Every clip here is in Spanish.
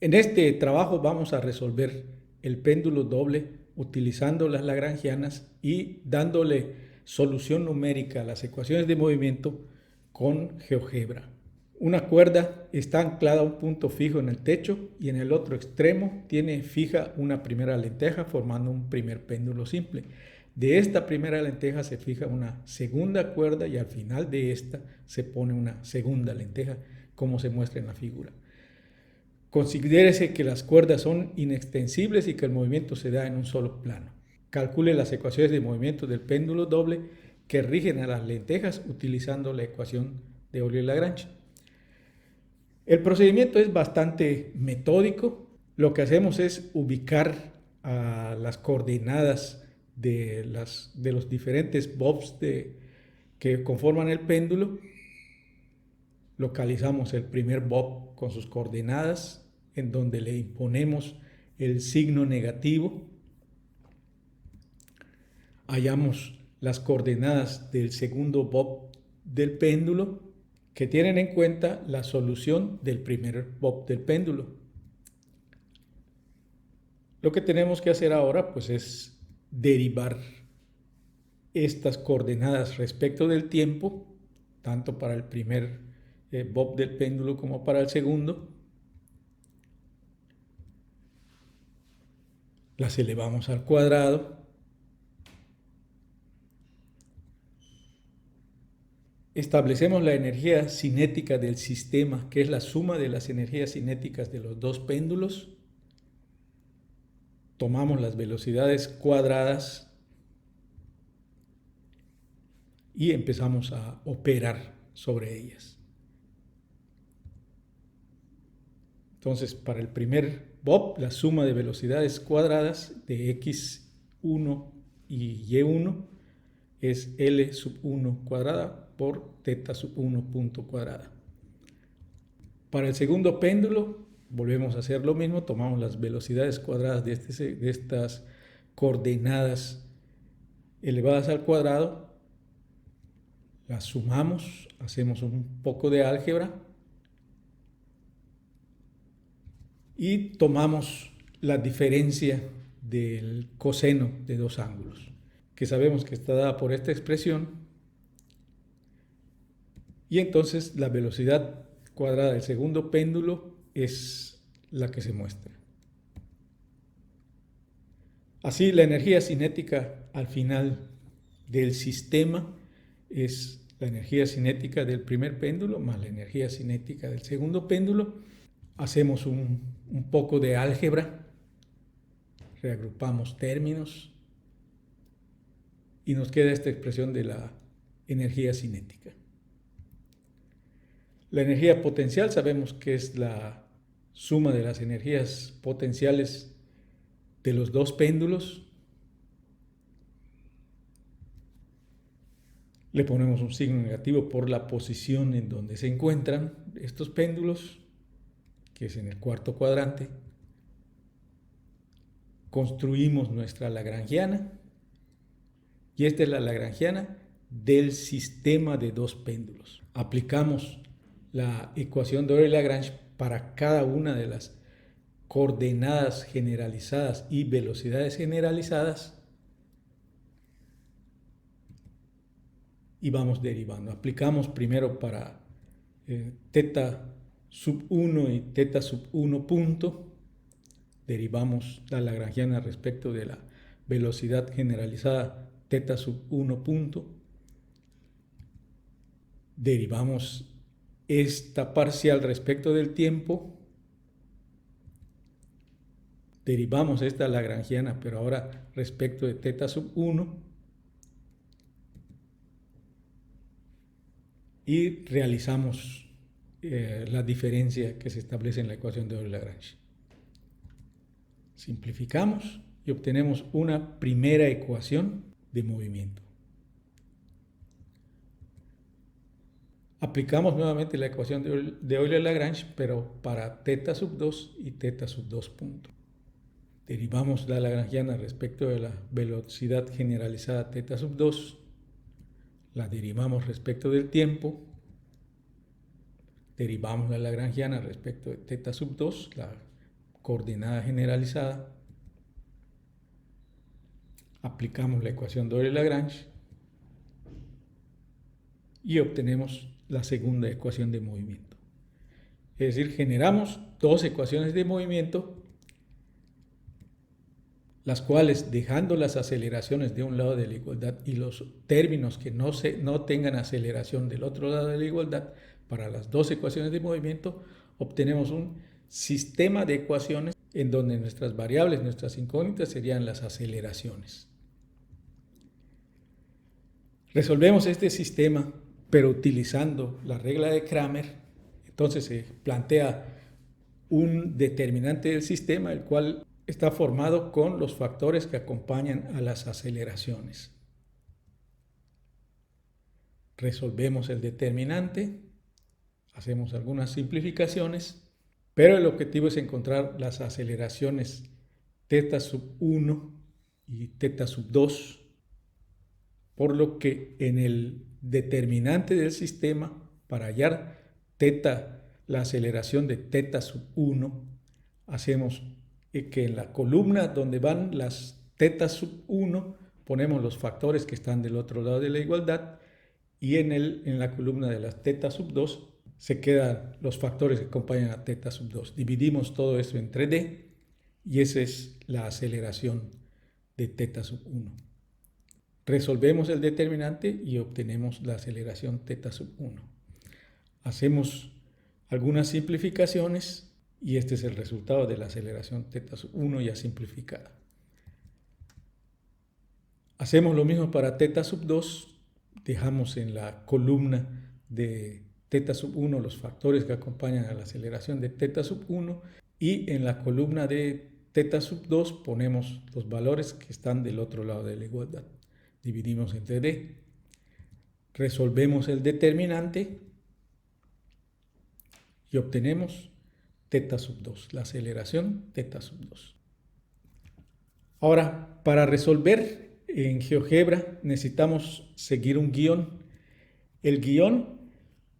En este trabajo vamos a resolver el péndulo doble utilizando las lagrangianas y dándole solución numérica a las ecuaciones de movimiento con GeoGebra. Una cuerda está anclada a un punto fijo en el techo y en el otro extremo tiene fija una primera lenteja formando un primer péndulo simple. De esta primera lenteja se fija una segunda cuerda y al final de esta se pone una segunda lenteja, como se muestra en la figura. Considérese que las cuerdas son inextensibles y que el movimiento se da en un solo plano. Calcule las ecuaciones de movimiento del péndulo doble que rigen a las lentejas utilizando la ecuación de Euler-Lagrange. El procedimiento es bastante metódico. Lo que hacemos es ubicar a las coordenadas de los diferentes bobs que conforman el péndulo. Localizamos el primer bob con sus coordenadas, en donde le imponemos el signo negativo. Hallamos las coordenadas del segundo bob del péndulo, que tienen en cuenta la solución del primer bob del péndulo. Lo que tenemos que hacer ahora pues es derivar estas coordenadas respecto del tiempo, tanto para el primer bob del péndulo como para el segundo. Las elevamos al cuadrado. Establecemos la energía cinética del sistema, que es la suma de las energías cinéticas de los dos péndulos. Tomamos las velocidades cuadradas y empezamos a operar sobre ellas. Entonces, para el primer bob, la suma de velocidades cuadradas de x1 y y1 es L sub 1 cuadrada por teta sub 1 punto cuadrada. Para el segundo péndulo volvemos a hacer lo mismo, tomamos las velocidades cuadradas de estas coordenadas elevadas al cuadrado, las sumamos, hacemos un poco de álgebra y tomamos la diferencia del coseno de dos ángulos, que sabemos que está dada por esta expresión, y entonces la velocidad cuadrada del segundo péndulo es la que se muestra. Así, la energía cinética al final del sistema es la energía cinética del primer péndulo más la energía cinética del segundo péndulo. Hacemos un poco de álgebra, reagrupamos términos y nos queda esta expresión de la energía cinética. La energía potencial sabemos que es la suma de las energías potenciales de los dos péndulos. Le ponemos un signo negativo por la posición en donde se encuentran estos péndulos, que es en el cuarto cuadrante. Construimos nuestra lagrangiana y esta es la lagrangiana del sistema de dos péndulos. Aplicamos la ecuación de Euler-Lagrange para cada una de las coordenadas generalizadas y velocidades generalizadas y vamos derivando. Aplicamos primero para teta sub 1 y teta sub 1 punto. Derivamos la lagrangiana respecto de la velocidad generalizada teta sub 1 punto. Derivamos esta parcial respecto del tiempo. Derivamos esta lagrangiana, pero ahora respecto de teta sub 1. Y realizamos la diferencia que se establece en la ecuación de Euler-Lagrange. Simplificamos y obtenemos una primera ecuación de movimiento. Aplicamos nuevamente la ecuación de Euler-Lagrange, pero para teta sub 2 y teta sub 2 punto. Derivamos la lagrangiana respecto de la velocidad generalizada teta sub 2. La derivamos respecto del tiempo. Derivamos la lagrangiana respecto de teta sub 2. La coordenada generalizada, aplicamos la ecuación de Euler-Lagrange y obtenemos la segunda ecuación de movimiento. Es decir, generamos dos ecuaciones de movimiento, las cuales, dejando las aceleraciones de un lado de la igualdad y los términos que no tengan aceleración del otro lado de la igualdad, para las dos ecuaciones de movimiento, obtenemos un sistema de ecuaciones en donde nuestras variables, nuestras incógnitas serían las aceleraciones. Resolvemos este sistema, pero utilizando la regla de Cramer. Entonces se plantea un determinante del sistema, el cual está formado con los factores que acompañan a las aceleraciones. Resolvemos el determinante, hacemos algunas simplificaciones, pero el objetivo es encontrar las aceleraciones θ sub 1 y θ sub 2, por lo que en el determinante del sistema, para hallar la aceleración de θ sub 1, hacemos que en la columna donde van las θ sub 1 ponemos los factores que están del otro lado de la igualdad, y en la columna de las θ sub 2 se quedan los factores que acompañan a θ sub 2. Dividimos todo esto entre d y esa es la aceleración de θ sub 1. Resolvemos el determinante y obtenemos la aceleración θ sub 1. Hacemos algunas simplificaciones y este es el resultado de la aceleración θ sub 1 ya simplificada. Hacemos lo mismo para θ sub 2. Dejamos en la columna de θ sub 1 los factores que acompañan a la aceleración de θ sub 1 y en la columna de θ sub 2 ponemos los valores que están del otro lado de la igualdad. Dividimos entre d. Resolvemos el determinante y obtenemos θ sub 2, la aceleración θ sub 2. Ahora, para resolver en GeoGebra necesitamos seguir un guión. El guión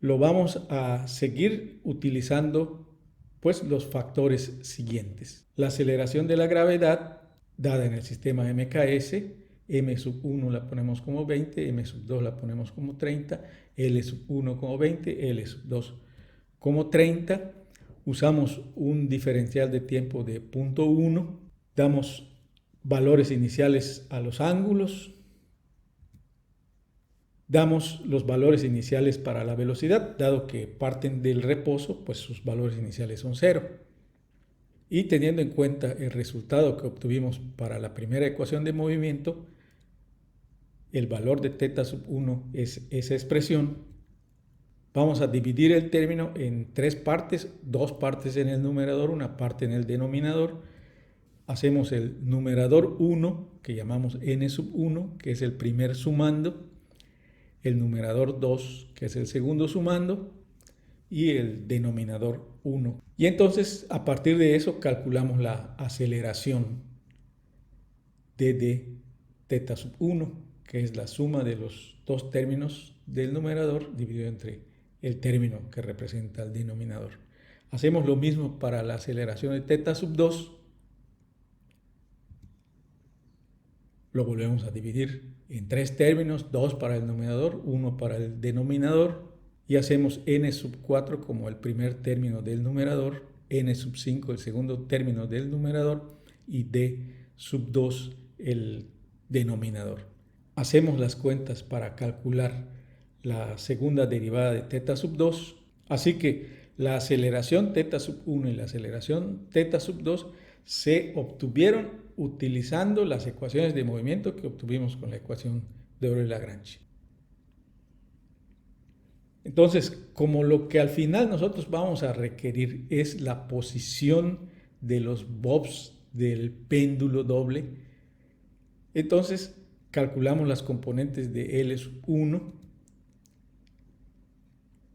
lo vamos a seguir utilizando pues los factores siguientes. La aceleración de la gravedad dada en el sistema MKS, m sub 1 la ponemos como 20, m sub 2 la ponemos como 30, L sub 1 como 20, L sub 2 como 30. Usamos un diferencial de tiempo de 0.1, damos valores iniciales a los ángulos, damos los valores iniciales para la velocidad, dado que parten del reposo, pues sus valores iniciales son 0. Y teniendo en cuenta el resultado que obtuvimos para la primera ecuación de movimiento, el valor de θ sub 1 es esa expresión, vamos a dividir el término en tres partes, dos partes en el numerador, una parte en el denominador. Hacemos el numerador 1, que llamamos n sub 1, que es el primer sumando, el numerador 2, que es el segundo sumando, y el denominador 1. Y entonces, a partir de eso, calculamos la aceleración de θ sub 1, que es la suma de los dos términos del numerador dividido entre el término que representa el denominador. Hacemos lo mismo para la aceleración de θ sub 2. Lo volvemos a dividir en tres términos, 2 para el numerador, 1 para el denominador, y hacemos n sub 4 como el primer término del numerador, n sub 5 el segundo término del numerador y d sub 2 el denominador. Hacemos las cuentas para calcular la segunda derivada de θ sub 2, así que la aceleración θ sub 1 y la aceleración θ sub 2 se obtuvieron utilizando las ecuaciones de movimiento que obtuvimos con la ecuación de Euler-Lagrange. Entonces, como lo que al final nosotros vamos a requerir es la posición de los bobs del péndulo doble, entonces calculamos las componentes de L sub 1,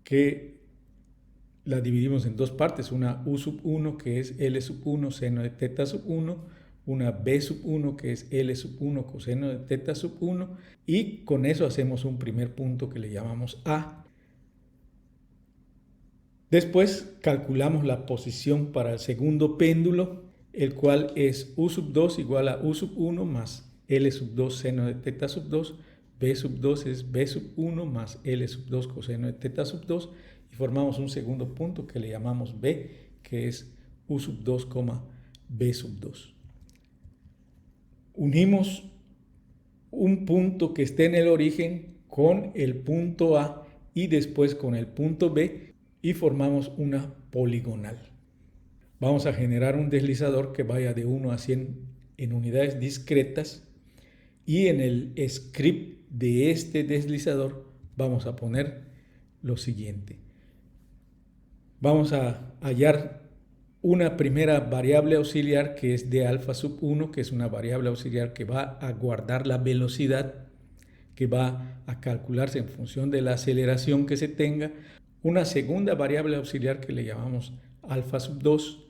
que la dividimos en dos partes, una U sub 1 que es L sub 1 seno de θ sub 1, una B sub 1 que es L sub 1 coseno de θ sub 1, y con eso hacemos un primer punto que le llamamos A. Después calculamos la posición para el segundo péndulo, el cual es U sub 2 igual a U sub 1 más L sub 2 seno de teta sub 2. B sub 2 es B sub 1 más L sub 2 coseno de teta sub 2. Y formamos un segundo punto que le llamamos B, que es U sub 2, B sub 2. Unimos un punto que esté en el origen con el punto A y después con el punto B y formamos una poligonal. Vamos a generar un deslizador que vaya de 1 a 100 en unidades discretas y en el script de este deslizador vamos a poner lo siguiente. Vamos a hallar una primera variable auxiliar que es de alfa sub 1, que es una variable auxiliar que va a guardar la velocidad, que va a calcularse en función de la aceleración que se tenga. Una segunda variable auxiliar que le llamamos alfa sub 2,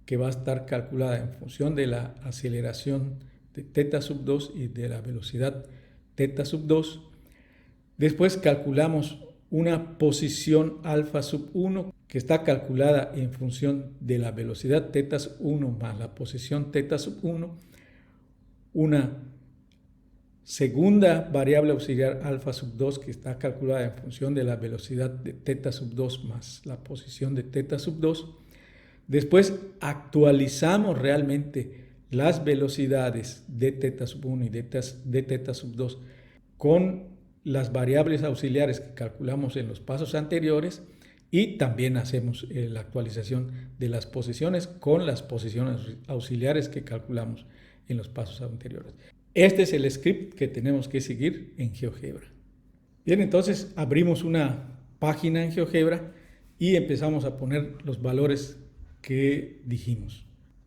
que va a estar calculada en función de la aceleración de teta sub 2 y de la velocidad teta sub 2. Después calculamos una posición alfa sub 1 que está calculada en función de la velocidad teta sub 1 más la posición teta sub 1. Una segunda variable auxiliar alfa sub 2 que está calculada en función de la velocidad de teta sub 2 más la posición de teta sub 2. Después actualizamos realmente las velocidades de teta sub 1 y de teta sub 2 con las variables auxiliares que calculamos en los pasos anteriores y también hacemos la actualización de las posiciones con las posiciones auxiliares que calculamos en los pasos anteriores. Este es el script que tenemos que seguir en GeoGebra. Bien, entonces abrimos una página en GeoGebra y empezamos a poner los valores que dijimos.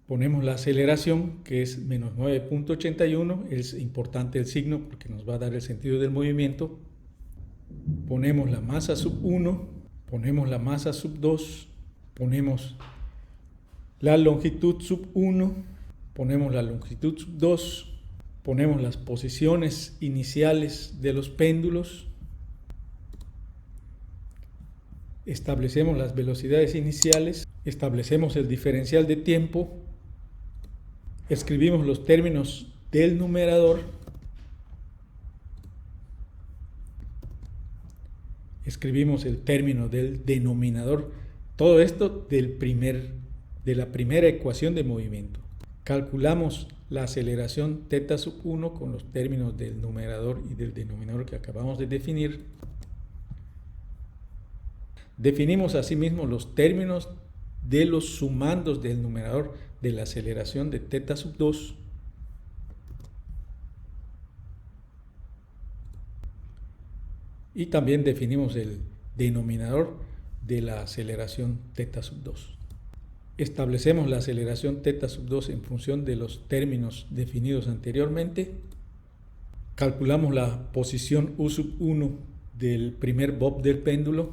Ponemos la aceleración, que es menos 9.81, es importante el signo porque nos va a dar el sentido del movimiento. Ponemos la masa sub 1, ponemos la masa sub 2, ponemos la longitud sub 1, ponemos la longitud sub 2, ponemos las posiciones iniciales de los péndulos, establecemos las velocidades iniciales, establecemos el diferencial de tiempo, escribimos los términos del numerador, escribimos el término del denominador, todo esto de la primera ecuación de movimiento. Calculamos la aceleración teta sub 1 con los términos del numerador y del denominador que acabamos de definir. Definimos asimismo los términos de los sumandos del numerador de la aceleración de teta sub 2. Y también definimos el denominador de la aceleración teta sub 2. Establecemos la aceleración teta sub 2 en función de los términos definidos anteriormente. Calculamos la posición U sub 1 del primer bob del péndulo.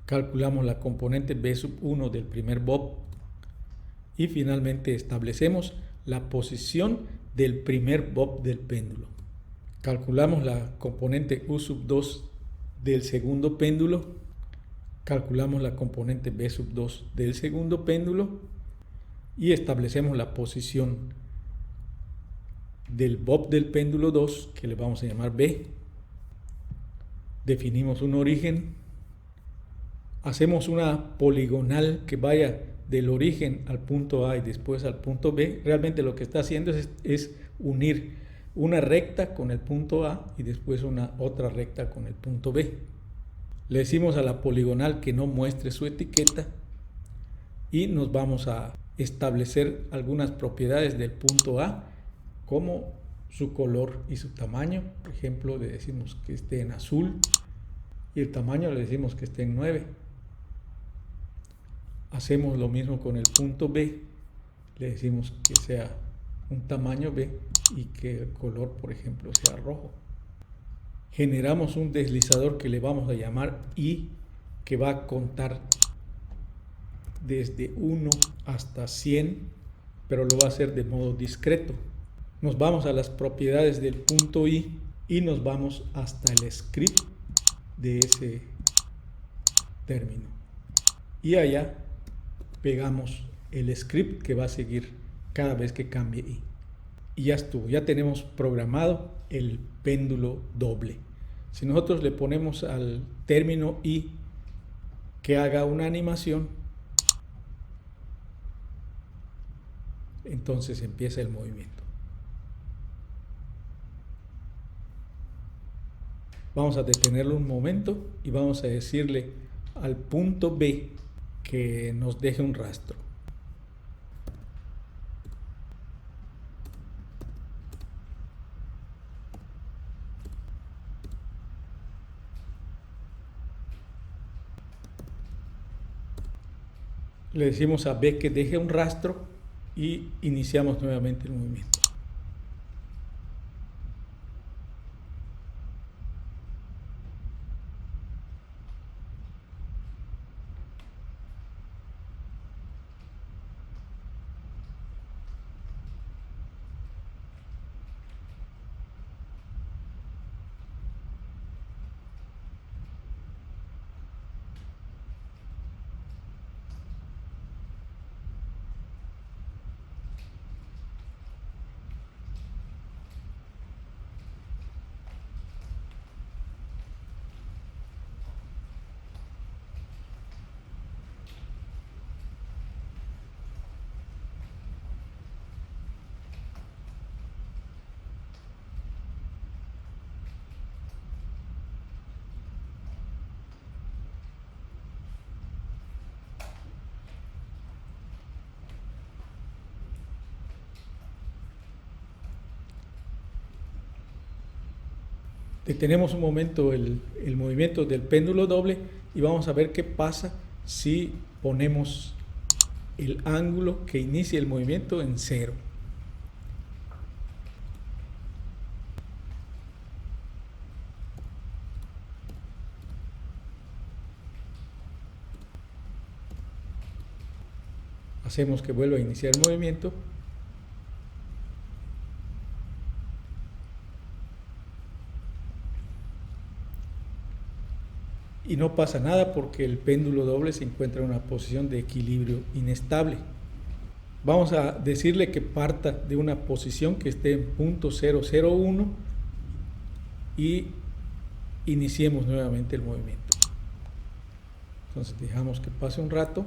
Calculamos la componente B sub 1 del primer bob. Y finalmente establecemos la posición del primer bob del péndulo. Calculamos la componente U sub 2 del segundo péndulo. Calculamos la componente B sub 2 del segundo péndulo. Y establecemos la posición del bob del péndulo 2, que le vamos a llamar B. Definimos un origen. Hacemos una poligonal que vaya del origen al punto A y después al punto B. Realmente lo que está haciendo es unir una recta con el punto A y después otra recta con el punto B. Le decimos a la poligonal que no muestre su etiqueta y nos vamos a establecer algunas propiedades del punto A como su color y su tamaño. Por ejemplo, le decimos que esté en azul y el tamaño le decimos que esté en 9. Hacemos lo mismo con el punto B, le decimos que sea un tamaño B y que el color, por ejemplo, sea rojo. Generamos un deslizador que le vamos a llamar I, que va a contar desde 1 hasta 100, pero lo va a hacer de modo discreto. Nos vamos a las propiedades del punto I y nos vamos hasta el script de ese término. Y allá pegamos el script que va a seguir cada vez que cambie i. Y ya estuvo, ya tenemos programado el péndulo doble. Si nosotros le ponemos al término i que haga una animación, entonces empieza el movimiento. Vamos a detenerlo un momento y vamos a decirle al punto B que nos deje un rastro. Le decimos a B que deje un rastro y iniciamos nuevamente el movimiento. Detenemos un momento el movimiento del péndulo doble y vamos a ver qué pasa si ponemos el ángulo que inicia el movimiento en 0. Hacemos que vuelva a iniciar el movimiento. Y no pasa nada porque el péndulo doble se encuentra en una posición de equilibrio inestable. Vamos a decirle que parta de una posición que esté en punto 001 y iniciemos nuevamente el movimiento. Entonces dejamos que pase un rato.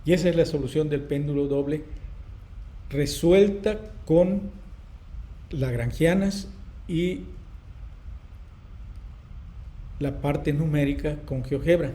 Y esa es la solución del péndulo doble resuelta con lagrangianas y la parte numérica con GeoGebra.